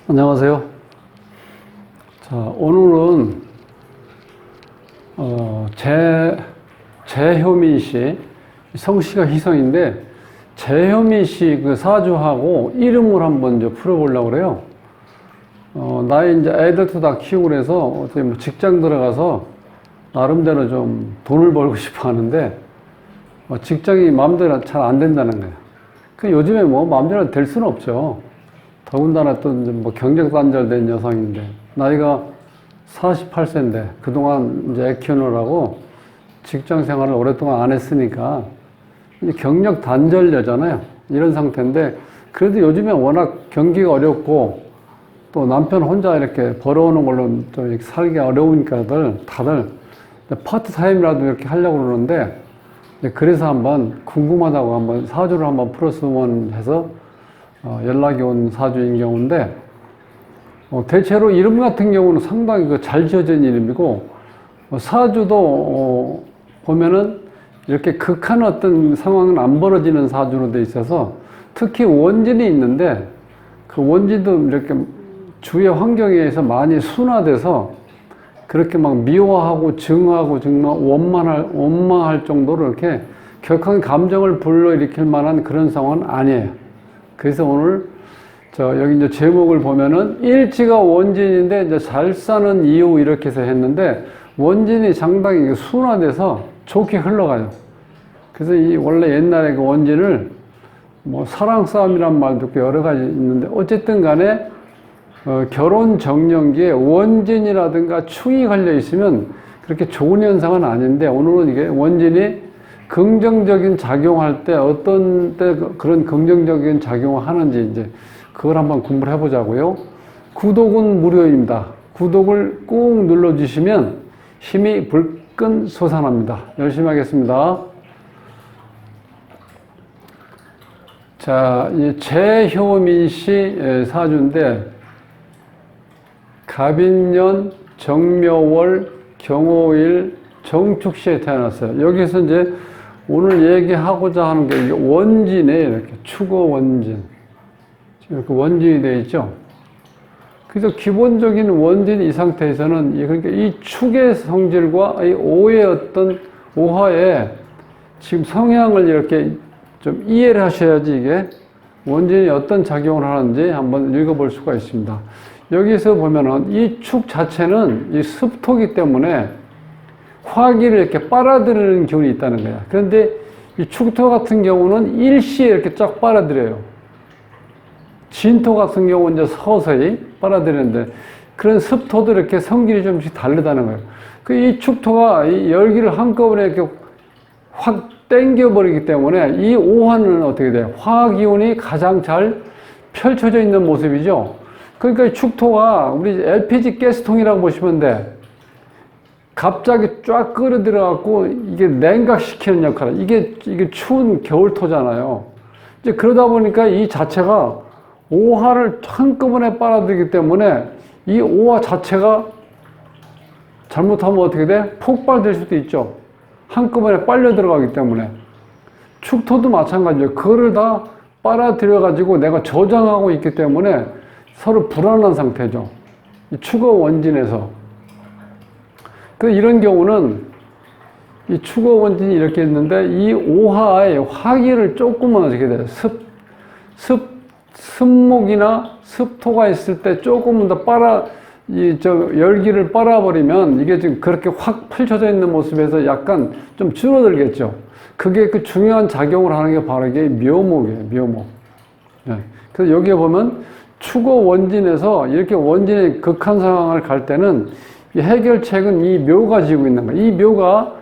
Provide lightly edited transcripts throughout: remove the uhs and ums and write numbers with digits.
안녕하세요. 자, 오늘은 재효민 씨, 성씨가 희성인데 재효민 씨 그 사주하고 이름을 한번 이제 풀어보려고 그래요. 나이 이제 애들도 다 키우고 그래서 어떻게 뭐 직장 들어가서 나름대로 좀 돈을 벌고 싶어 하는데 직장이 마음대로 잘 안 된다는 거예요. 그 요즘에 뭐 마음대로 될 수는 없죠. 더군다나 또 이제 뭐 경력 단절된 여성인데 나이가 48세인데 그동안 이제 애 키우느라고 직장 생활을 오랫동안 안 했으니까 이제 경력 단절녀잖아요. 이런 상태인데 그래도 요즘에 워낙 경기가 어렵고 또 남편 혼자 이렇게 벌어오는 걸로 좀 살기 어려우니까들 다들 파트타임이라도 이렇게 하려고 그러는데 그래서 한번 궁금하다고 한번 사주를 한번 풀었으면 해서 연락이 온 사주인 경우인데 대체로 이름 같은 경우는 상당히 잘 지어진 이름이고 사주도 보면은 이렇게 극한 어떤 상황은 안 벌어지는 사주로 돼 있어서 특히 원진이 있는데 그 원진도 이렇게 주위의 환경에 의해서 많이 순화돼서 그렇게 막 미워하고 증오하고 정말 원망할 정도로 이렇게 격한 감정을 불러일으킬 만한 그런 상황은 아니에요. 그래서 오늘 여기 이제 제목을 보면은 일지가 원진인데 이제 잘 사는 이유 이렇게 해서 했는데 원진이 상당히 순화돼서 좋게 흘러가요. 그래서 이 원래 옛날에 그 원진을 뭐 사랑 싸움이란 말도 여러 가지 있는데 어쨌든 간에 결혼 정년기에 원진이라든가 축이 걸려 있으면 그렇게 좋은 현상은 아닌데 오늘은 이게 원진이 긍정적인 작용할 때 어떤 때 그런 긍정적인 작용을 하는지 이제 그걸 한번 공부를 해보자고요. 구독은 무료입니다. 구독을 꾹 눌러주시면 힘이 불끈 솟아납니다. 열심히 하겠습니다. 자, 이 재효민 씨 사주인데 갑인년, 정묘월, 경호일, 정축시에 태어났어요. 여기서 이제 오늘 얘기하고자 하는 게 원진에 이렇게 축어 원진. 이렇게 원진이 되어 있죠. 그래서 기본적인 원진 이 상태에서는 그러니까 이 축의 성질과 이 오의 어떤 오화에 지금 성향을 이렇게 좀 이해를 하셔야지 이게 원진이 어떤 작용을 하는지 한번 읽어볼 수가 있습니다. 여기서 보면은 이 축 자체는 이 습토기 때문에 화기를 이렇게 빨아들이는 기운이 있다는 거야. 그런데 이 축토 같은 경우는 일시에 이렇게 쫙 빨아들여요. 진토 같은 경우는 이제 서서히 빨아들이는데 그런 습토도 이렇게 성질이 좀씩 다르다는 거예요. 이 축토가 이 열기를 한꺼번에 이렇게 확 땡겨버리기 때문에 이 오화는 어떻게 돼요? 화기운이 가장 잘 펼쳐져 있는 모습이죠. 그러니까 이 축토가 우리 LPG 가스통이라고 보시면 돼. 갑자기 쫙 끌어들여갖고 이게 냉각시키는 역할을. 이게 추운 겨울토잖아요. 이제 그러다 보니까 이 자체가 오화를 한꺼번에 빨아들이기 때문에 이 오화 자체가 잘못하면 어떻게 돼? 폭발될 수도 있죠. 한꺼번에 빨려 들어가기 때문에. 축토도 마찬가지예요. 그거를 다 빨아들여가지고 내가 저장하고 있기 때문에 서로 불안한 상태죠. 이 축어 원진에서. 이런 경우는 이 축어 원진이 이렇게 있는데 이 오하의 화기를 조금만 어떻게 돼요? 습목이나 습토가 있을 때 조금만 더 열기를 빨아버리면 이게 지금 그렇게 확 펼쳐져 있는 모습에서 약간 좀 줄어들겠죠. 그게 그 중요한 작용을 하는 게 바로 이게 묘목이에요, 묘목. 네. 그래서 여기에 보면 축어 원진에서 이렇게 원진의 극한 상황을 갈 때는 이 해결책은 이 묘가 지고 있는 거예요. 이 묘가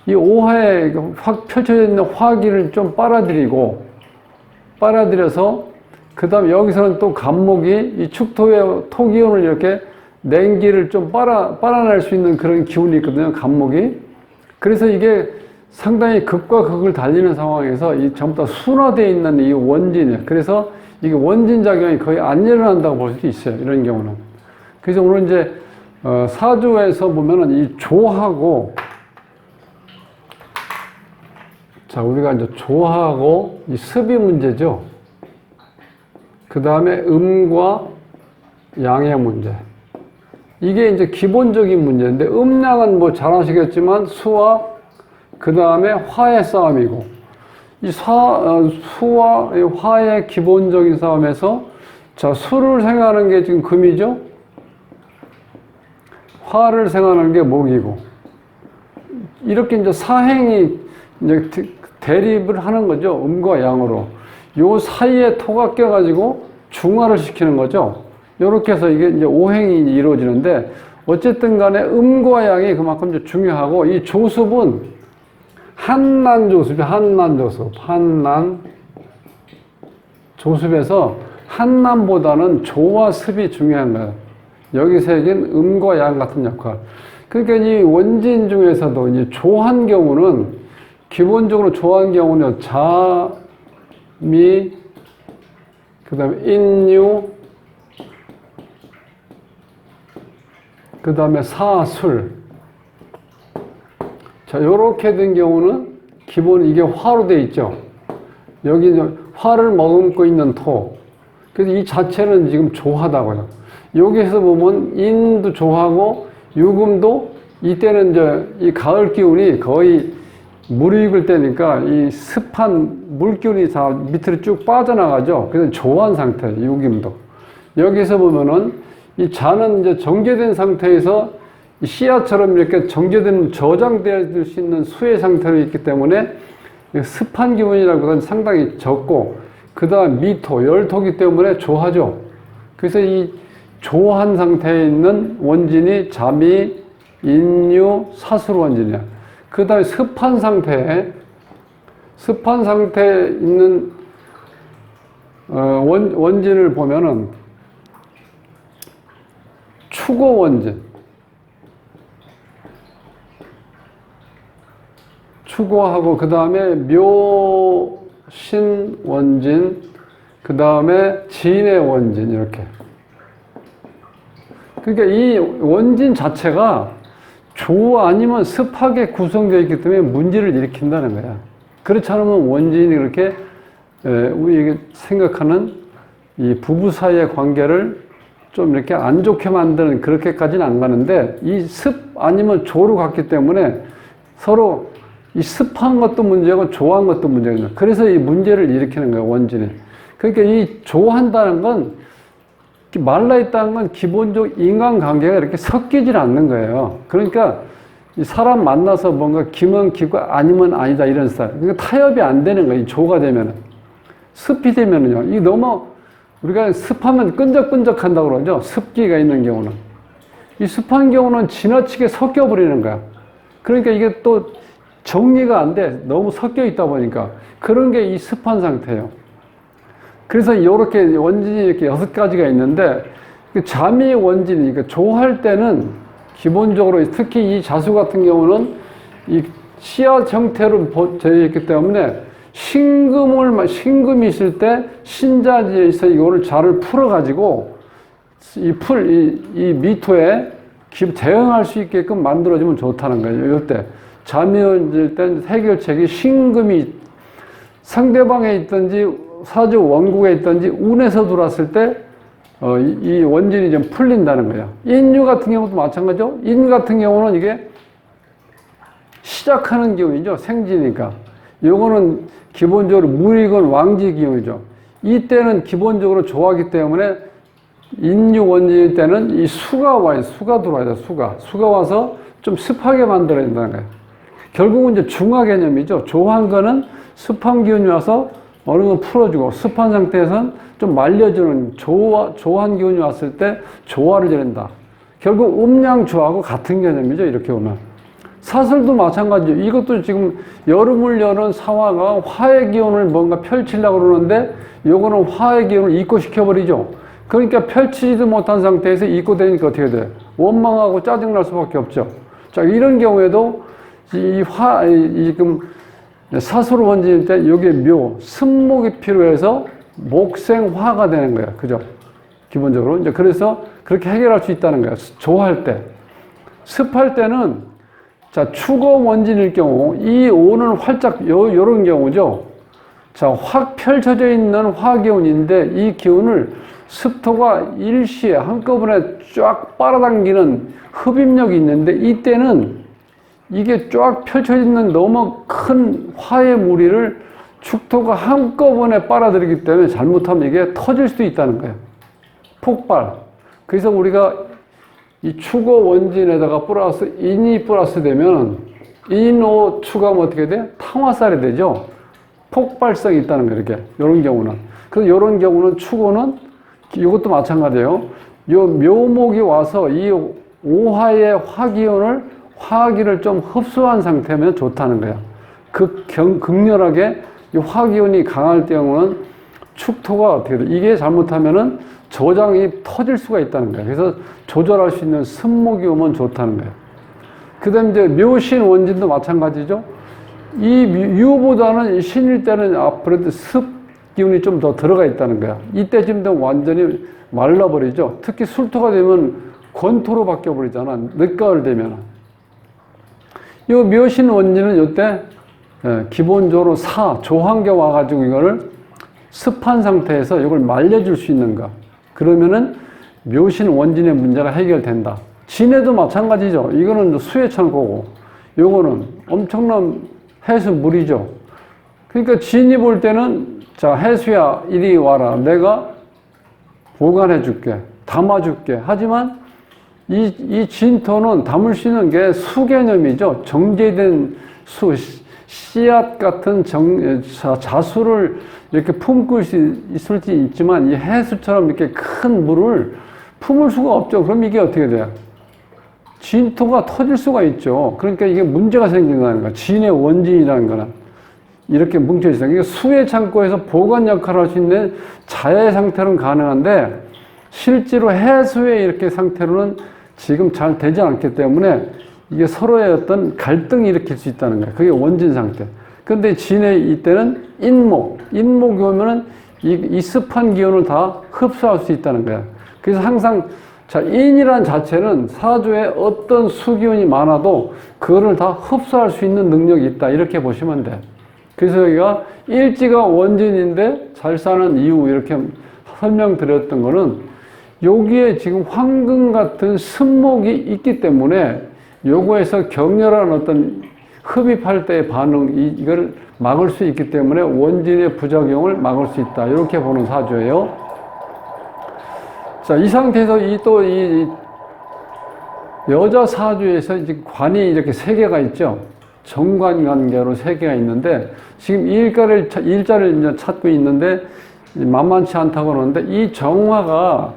이 오화에 확 펼쳐져 있는 화기를 좀 빨아들여서 그 다음에 여기서는 또 간목이 이 축토의 토기운을 이렇게 냉기를 좀 빨아낼 수 있는 그런 기운이 있거든요. 간목이. 그래서 이게 상당히 극과 극을 달리는 상황에서 이 전부 다 순화되어 있는 이 원진이에요. 그래서 이게 원진 작용이 거의 안 일어난다고 볼 수도 있어요. 이런 경우는. 그래서 오늘 이제 사주에서 보면은 이 조하고 자 우리가 이제 조하고 이 습이 문제죠. 그 다음에 음과 양의 문제. 이게 이제 기본적인 문제인데, 음양은 뭐 잘 아시겠지만 수와 그 다음에 화의 싸움이고, 이 수와 화의 기본적인 싸움에서, 자, 수를 생각하는 게 지금 금이죠? 화를 생각하는 게 목이고, 이렇게 이제 사행이 이제 대립을 하는 거죠. 음과 양으로. 요 사이에 토가 껴가지고 중화를 시키는 거죠. 요렇게 해서 이게 이제 오행이 이루어지는데, 어쨌든 간에 음과 양이 그만큼 이제 중요하고, 이 조습은 한난조습이 한난조습. 조습에서 한난보다는 조와 습이 중요한 거예요. 여기 새긴 음과 양 같은 역할. 그러니까 이 원진 중에서도 이제 조한 경우는, 기본적으로 조한 경우는 자, 미, 그 다음에 인유, 그 다음에 사, 술. 자, 요렇게 된 경우는 기본 이게 화로 돼 있죠. 여기 화를 머금고 있는 토. 그래서 이 자체는 지금 조하다고요. 여기서 보면 인도 조하고 유금도, 이때는 이제 이 가을 기운이 거의 무르익을 때니까 이 습한 물 기운이 다 밑으로 쭉 빠져나가죠. 그래서 조한 상태, 유금도. 여기서 보면은 이 자는 이제 정제된 상태에서 씨앗처럼 이렇게 정제된 저장될 수 있는 수의 상태로 있기 때문에 습한 기운이라고 하면 상당히 적고, 그 다음 미토, 열토기 때문에 조하죠. 그래서 이 조한 상태에 있는 원진이 자미, 인유, 사술 원진이야. 그 다음에 습한 상태에 있는 원진을 보면은 추고 원진, 추고하고 그 다음에 묘신 원진, 그 다음에 진의 원진, 이렇게. 그러니까 이 원진 자체가 조 아니면 습하게 구성되어 있기 때문에 문제를 일으킨다는 거야. 그렇지 않으면 원진이 그렇게 우리에게 생각하는 이 부부 사이의 관계를 좀 이렇게 안 좋게 만드는, 그렇게까지는 안 가는데, 이 습 아니면 조로 갔기 때문에 서로 이 습한 것도 문제고 조한 것도 문제거든요. 그래서 이 문제를 일으키는 거예요, 원진이. 그러니까 이 조한다는 건, 말라있다는 건 기본적으로 인간관계가 이렇게 섞이질 않는 거예요. 그러니까 이 사람 만나서 뭔가 기면 기고 아니면 아니다, 이런 스타일. 그러니까 타협이 안 되는 거예요, 이 조가 되면은. 습이 되면은요. 이 너무 우리가 습하면 끈적끈적한다고 그러죠. 습기가 있는 경우는. 이 습한 경우는 지나치게 섞여버리는 거야. 그러니까 이게 또 정리가 안 돼. 너무 섞여 있다 보니까. 그런 게 이 습한 상태예요. 그래서 이렇게 원진이 이렇게 6가지가 있는데, 자미 원진이, 그러니까 조할 때는 기본적으로 특히 이 자수 같은 경우는 이 씨앗 형태로 되어 있기 때문에 신금이 있을 때 신자지에서 이거를 자를 풀어가지고 이 미토에 대응할 수 있게끔 만들어주면 좋다는 거예요. 이때 자미 원진일 땐 해결책이 신금이 상대방에 있든지 사주 원국에 있든지 운에서 들어왔을 때 이 원진이 좀 풀린다는 거예요. 인유 같은 경우도 마찬가지죠. 인 같은 경우는 이게 시작하는 기운이죠. 생지니까. 요거는 기본적으로 무익은 왕지 기운이죠. 이때는 기본적으로 조하기 때문에 인유 원진일 때는 이 수가 와요. 수가 들어와야 돼요. 수가 와서 좀 습하게 만들어야 된다는 거예요. 결국은 이제 중화 개념이죠. 조한 거는 습한 기운이 와서 어느 정도 풀어주고, 습한 상태에서는 좀 말려주는 조한 기운이 왔을 때 조화를 지른다. 결국 음양조하고 같은 개념이죠. 이렇게 보면. 사슬도 마찬가지죠. 이것도 지금 여름을 여는 사화가 화의 기운을 뭔가 펼치려고 그러는데, 요거는 화의 기운을 입고시켜버리죠. 그러니까 펼치지도 못한 상태에서 입고되니까 어떻게 돼요? 원망하고 짜증날 수밖에 없죠. 자, 이런 경우에도 지금 사술 원진일 때 여기에 묘, 습목이 필요해서 목생화가 되는 거예요. 그죠? 기본적으로. 이제 그래서 그렇게 해결할 수 있다는 거예요. 조할 때. 습할 때는, 자, 축어 원진일 경우, 이 오는 활짝, 요런 경우죠. 자, 확 펼쳐져 있는 화기운인데 이 기운을 습토가 일시에 한꺼번에 쫙 빨아당기는 흡입력이 있는데 이때는 이게 쫙 펼쳐져 있는 너무 큰 화의 무리를 축토가 한꺼번에 빨아들이기 때문에 잘못하면 이게 터질 수도 있다는 거예요. 폭발. 그래서 우리가 이 축어 원진에다가 플러스 인이 플러스 되면 인오 추가하면 어떻게 돼? 탕화살이 되죠. 폭발성이 있다는 거예요. 이렇게 이런 경우는. 그래서 이런 경우는 축어는 이것도 마찬가지예요. 요 묘목이 와서 이 오화의 화기운을 화기를 좀 흡수한 상태면 좋다는 거예요. 극렬하게 이 화기운이 강할 경우는 축토가 어떻게 돼? 이게 잘못하면은 저장이 터질 수가 있다는 거예요. 그래서 조절할 수 있는 습목이 오면 좋다는 거예요. 그 다음에 이제 묘신 원진도 마찬가지죠. 이 유보다는 신일 때는 앞으로 습 기운이 좀 더 들어가 있다는 거야. 이때쯤 되면 완전히 말라버리죠. 특히 술토가 되면 권토로 바뀌어버리잖아. 늦가을 되면. 이 묘신 원진은 이때 기본적으로 조한계 와가지고 이거를 습한 상태에서 이걸 말려줄 수 있는 거. 그러면은 묘신 원진의 문제가 해결된다. 진해도 마찬가지죠. 이거는 수의 창고고, 요거는 엄청난 해수 물이죠. 그러니까 진이 볼 때는 자, 해수야, 이리 와라. 내가 보관해 줄게. 담아 줄게. 하지만 이 진토는 담을 수 있는 게 수 개념이죠. 정제된 수, 씨앗 같은 자수를 이렇게 품고 있을 수 있지만 이 해수처럼 이렇게 큰 물을 품을 수가 없죠. 그럼 이게 어떻게 돼요? 진토가 터질 수가 있죠. 그러니까 이게 문제가 생긴다는 거야. 진의 원진이라는 거는. 이렇게 뭉쳐있어요. 그러니까 수의 창고에서 보관 역할을 할 수 있는 자의 상태로는 가능한데 실제로 해수의 이렇게 상태로는 지금 잘 되지 않기 때문에 이게 서로의 어떤 갈등이 일으킬 수 있다는 거예요. 그게 원진 상태. 근데 진의 이때는 인목이 오면은 이 습한 기운을 다 흡수할 수 있다는 거예요. 그래서 항상 자, 인이란 자체는 사주에 어떤 수기운이 많아도 그거를 다 흡수할 수 있는 능력이 있다. 이렇게 보시면 돼요. 그래서 여기가 일지가 원진인데 잘 사는 이유 이렇게 설명드렸던 거는 여기에 지금 황금 같은 습목이 있기 때문에 요거에서 격렬한 어떤 흡입할 때의 반응 이걸 막을 수 있기 때문에 원진의 부작용을 막을 수 있다. 이렇게 보는 사주예요. 자, 이 상태에서 이 여자 사주에서 이제 관이 이렇게 세 개가 있죠. 정관 관계로 세 개가 있는데 지금 일자를 이제 찾고 있는데 만만치 않다고 그러는데 이 정화,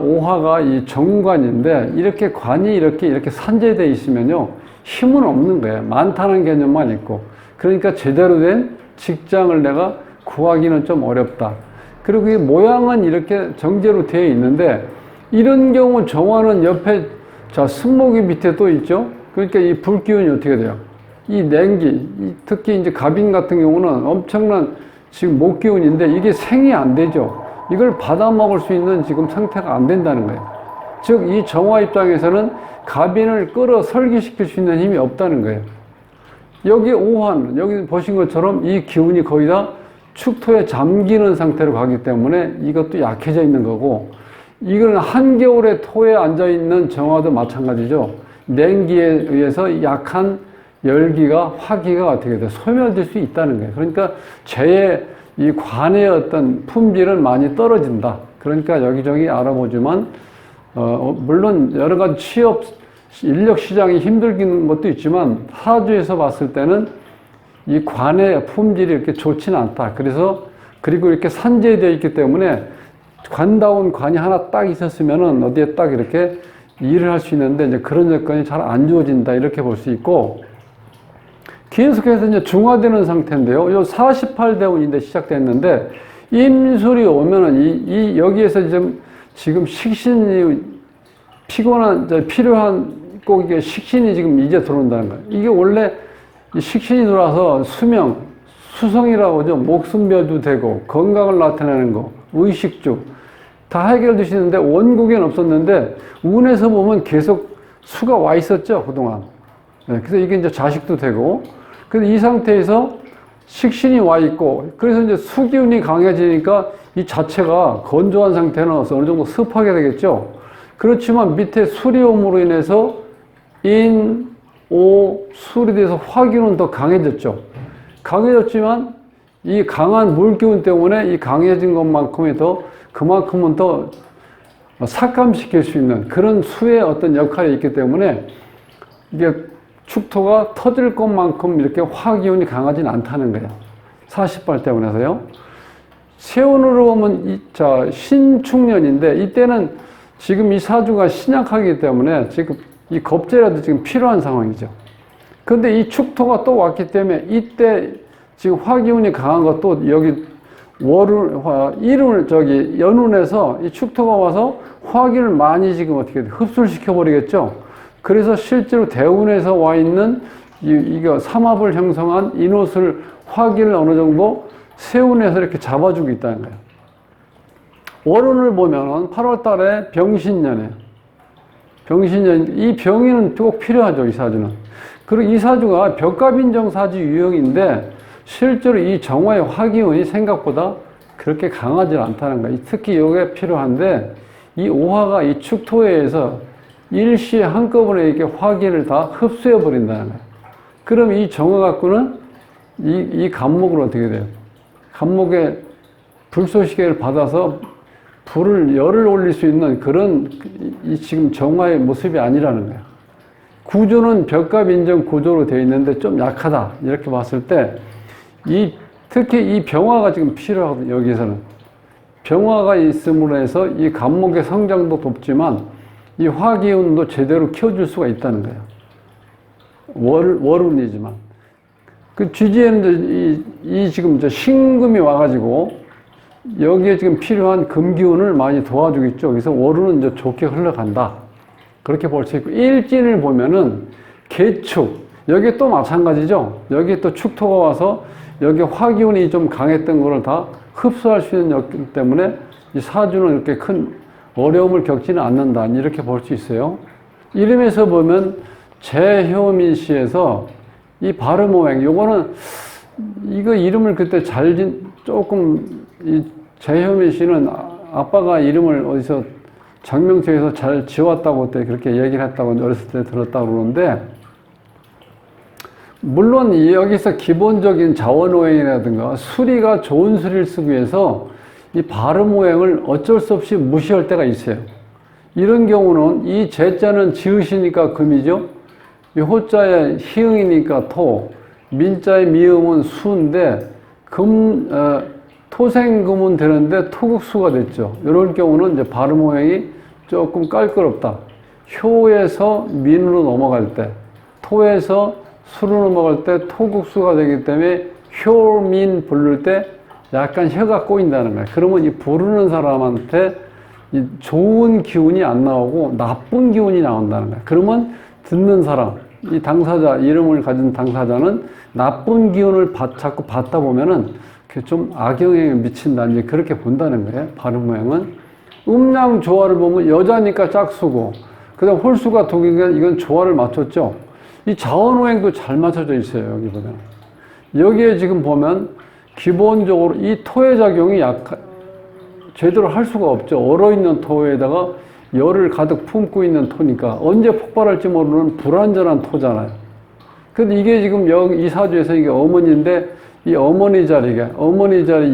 오화가 이 정관인데 이렇게 관이 이렇게 산재되어 있으면요 힘은 없는 거예요. 많다는 개념만 있고. 그러니까 제대로 된 직장을 내가 구하기는 좀 어렵다. 그리고 이 모양은 이렇게 정제로 되어 있는데 이런 경우 정화는 옆에 자 승목이 밑에 또 있죠. 그러니까 이 불기운이 어떻게 돼요? 이 냉기, 특히 이제 갑인 같은 경우는 엄청난 지금 목기운인데 이게 생이 안 되죠. 이걸 받아 먹을 수 있는 지금 상태가 안 된다는 거예요. 즉, 이 정화 입장에서는 갑인을 끌어 설기시킬 수 있는 힘이 없다는 거예요. 여기 오한, 여기 보신 것처럼 이 기운이 거의 다 축토에 잠기는 상태로 가기 때문에 이것도 약해져 있는 거고, 이건 한겨울에 토에 앉아있는 정화도 마찬가지죠. 냉기에 의해서 약한 열기가, 화기가 어떻게 돼? 소멸될 수 있다는 거예요. 그러니까 제 이 관의 어떤 품질은 많이 떨어진다. 그러니까 여기저기 알아보지만, 물론 여러 가지 취업, 인력 시장이 힘들긴 것도 있지만, 사주에서 봤을 때는 이 관의 품질이 이렇게 좋지는 않다. 그리고 이렇게 산재되어 있기 때문에 관다운 관이 하나 딱 있었으면은 어디에 딱 이렇게 일을 할 수 있는데, 이제 그런 여건이 잘 안 주어진다. 이렇게 볼 수 있고, 계속해서 이제 중화되는 상태인데요. 요 48대운인데 시작됐는데, 임술이 오면은 여기에서 지금 식신이 필요한 꼭 이게 식신이 지금 이제 들어온다는 거예요. 이게 원래 이 식신이 들어와서 수성이라고 하죠. 목숨묘도 되고, 건강을 나타내는 거, 의식주, 다 해결되시는데 원국에는 없었는데, 운에서 보면 계속 수가 와 있었죠, 그동안. 네, 그래서 이게 이제 자식도 되고, 그래서 이 상태에서 식신이 와 있고, 그래서 이제 수기운이 강해지니까 이 자체가 건조한 상태에 나와서 어느 정도 습하게 되겠죠. 그렇지만 밑에 수리움으로 인해서 인, 오, 술이 돼서 화기운은 더 강해졌죠. 강해졌지만 이 강한 물기운 때문에 이 강해진 것만큼이 더 그만큼은 더 삭감시킬 수 있는 그런 수의 어떤 역할이 있기 때문에 이게 축토가 터질 것만큼 이렇게 화기운이 강하진 않다는 거예요. 40발 때문에서요. 세운으로 보면 신축년인데 이때는 지금 이 사주가 신약하기 때문에 지금 이 겁재라도 지금 필요한 상황이죠. 그런데 이 축토가 또 왔기 때문에 이때 지금 화기운이 강한 것도 여기 연운에서 이 축토가 와서 화기를 많이 지금 어떻게 흡수를 시켜버리겠죠. 그래서 실제로 대운에서 와 있는 이거 삼합을 형성한 인옷을 화기를 어느 정도 세운에서 이렇게 잡아주고 있다는 거예요. 월운을 보면은 8월 달에 병신년이에요. 병신년, 이 병인은 꼭 필요하죠, 이 사주는. 그리고 이 사주가 벽갑인정 사주 유형인데 실제로 이 정화의 화기운이 생각보다 그렇게 강하지 않다는 거예요. 특히 이게 필요한데 이 오화가 이 축토에 의해서 일시에 한꺼번에 이렇게 화기를 다 흡수해 버린다는 거예요. 그럼 이 정화 갖고는 이 간목을 어떻게 돼요? 간목에 불쏘시개를 받아서 열을 올릴 수 있는 그런 이 지금 정화의 모습이 아니라는 거예요. 구조는 벽갑 인정 구조로 되어 있는데 좀 약하다. 이렇게 봤을 때 특히 이 병화가 지금 필요하거든요. 여기서는. 병화가 있음으로 해서 이 간목의 성장도 돕지만 이 화기운도 제대로 키워줄 수가 있다는 거예요. 월운이지만. 그 지지에는 이 지금 신금이 와가지고 여기에 지금 필요한 금기운을 많이 도와주고 있죠. 그래서 월운은 이제 좋게 흘러간다. 그렇게 볼 수 있고, 일진을 보면은 개축. 여기 또 마찬가지죠. 여기 또 축토가 와서 여기 화기운이 좀 강했던 거를 다 흡수할 수 있는 역기 때문에 이 사주는 이렇게 큰 어려움을 겪지는 않는다. 이렇게 볼 수 있어요. 이름에서 보면 재효민씨에서 이 발음오행, 요거는 이거 이름을 그때 이 재효민 씨는 아빠가 이름을 어디서 장명책에서 잘 지었다고 그때 그렇게 얘기를 했다고 어렸을 때 들었다고 그러는데, 물론 여기서 기본적인 자원오행이라든가 수리가 좋은 수리를 쓰기 위해서 이 발음오행을 어쩔 수 없이 무시할 때가 있어요. 이런 경우는 이 재자는 지읒이니까 금이죠. 이 호자의 희응이니까 토, 민자의 미음은 수인데 토생금은 되는데 토국수가 됐죠. 이런 경우는 이제 발음오행이 조금 깔끄럽다. 효에서 민으로 넘어갈 때, 토에서 수로 넘어갈 때 토국수가 되기 때문에 효민 부를 때 약간 혀가 꼬인다는 거예요. 그러면 이 부르는 사람한테 이 좋은 기운이 안 나오고 나쁜 기운이 나온다는 거예요. 그러면 듣는 사람, 이 당사자, 이름을 가진 당사자는 나쁜 기운을 자꾸 받다 보면은 좀 악영향에 미친다. 이제 그렇게 본다는 거예요. 발음모양은. 음양 조화를 보면 여자니까 짝수고, 그 다음 홀수가 독이니까 이건 조화를 맞췄죠. 이 자원오행도 잘 맞춰져 있어요. 여기 보면. 여기에 지금 보면 기본적으로 이 토의 작용이 제대로 할 수가 없죠. 얼어있는 토에다가 열을 가득 품고 있는 토니까 언제 폭발할지 모르는 불안전한 토잖아요. 근데 이게 지금 이 사주에서 이게 어머니인데 이 어머니 자리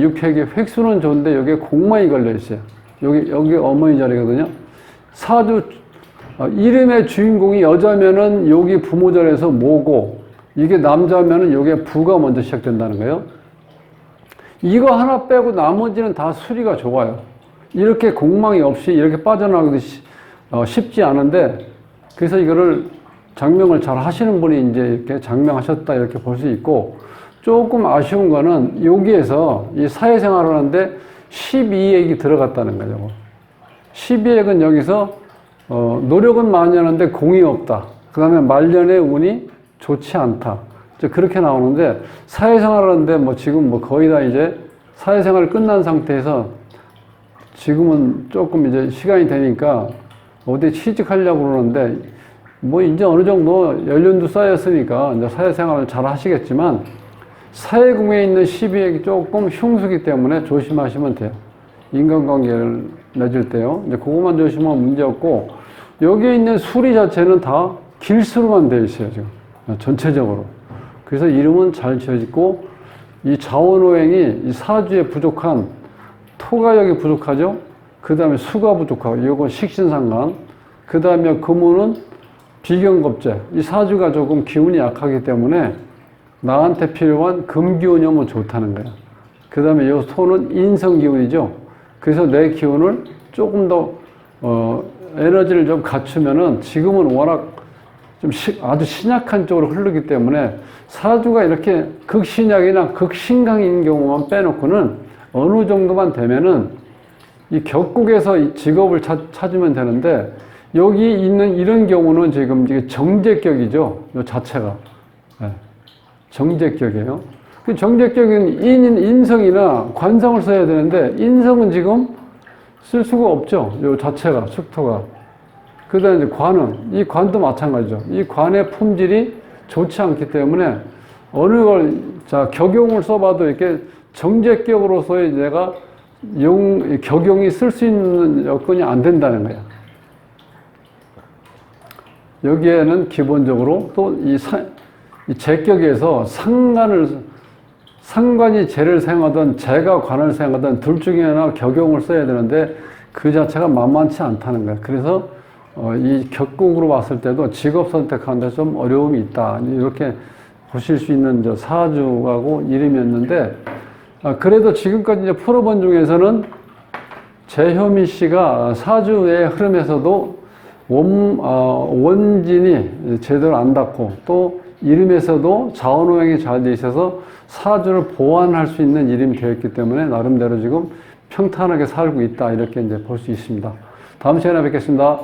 육획의 획수는 좋은데 여기에 공망이 걸려 있어요. 여기 어머니 자리거든요. 사주 이름의 주인공이 여자면은 여기 부모절에서 모고, 이게 남자면은 여기에 부가 먼저 시작된다는 거예요. 이거 하나 빼고 나머지는 다 수리가 좋아요. 이렇게 공망이 없이 이렇게 빠져나가기도 쉽지 않은데, 그래서 이거를 장명을 잘 하시는 분이 이제 이렇게 장명하셨다 이렇게 볼 수 있고, 조금 아쉬운 거는 여기에서 이 사회생활을 하는데 12액이 들어갔다는 거죠. 12액은 여기서 노력은 많이 하는데 공이 없다. 그 다음에 말년의 운이 좋지 않다. 그렇게 나오는데, 사회생활을 하는데 뭐 지금 뭐 거의 다 이제 사회생활 끝난 상태에서 지금은 조금 이제 시간이 되니까 어디 취직하려고 그러는데, 뭐 이제 어느 정도 연륜도 쌓였으니까 이제 사회생활을 잘 하시겠지만, 사회궁에 있는 12액이 조금 흉수기 때문에 조심하시면 돼요. 인간관계를 맺을 때요. 이제 그것만 조심하면 문제 없고, 여기에 있는 수리 자체는 다 길수로만 되어 있어요, 지금. 전체적으로. 그래서 이름은 잘 지어졌고, 이 자원오행이 이 사주에 부족한 토가역이 부족하죠? 그 다음에 수가 부족하고, 이건 식신상관. 그 다음에 금운은 비경겁재. 이 사주가 조금 기운이 약하기 때문에 나한테 필요한 금기운이 오면 좋다는 거야. 그 다음에 이 토는 인성기운이죠. 그래서 내 기운을 조금 더, 에너지를 좀 갖추면은 지금은 워낙 좀 아주 신약한 쪽으로 흐르기 때문에 사주가 이렇게 극신약이나 극신강인 경우만 빼놓고는 어느 정도만 되면은 이 격국에서 이 직업을 찾으면 되는데 여기 있는 이런 경우는 지금 이게 정제격이죠. 이 자체가. 네. 정제격이에요. 그 정제격은 인성이나 관성을 써야 되는데 인성은 지금 쓸 수가 없죠. 이 자체가, 축토가. 그 다음에 이 관도 마찬가지죠. 이 관의 품질이 좋지 않기 때문에 어느 걸, 격용을 써봐도 이렇게 정제격으로서의 내가 격용이 쓸 수 있는 여건이 안 된다는 거야. 여기에는 기본적으로 또 이 제격에서 상관이 제를 사용하든 제가 관을 사용하든 둘 중에 하나 격용을 써야 되는데 그 자체가 만만치 않다는 거야. 그래서 이 격국으로 봤을 때도 직업 선택하는 데 좀 어려움이 있다. 이렇게 보실 수 있는 사주하고 이름이었는데, 그래도 지금까지 이제 풀어본 중에서는 재효미 씨가 사주의 흐름에서도 원진이 제대로 안 닿고 또 이름에서도 자원오행이 잘 돼 있어서 사주를 보완할 수 있는 이름이 되었기 때문에 나름대로 지금 평탄하게 살고 있다. 이렇게 이제 볼 수 있습니다. 다음 시간에 뵙겠습니다.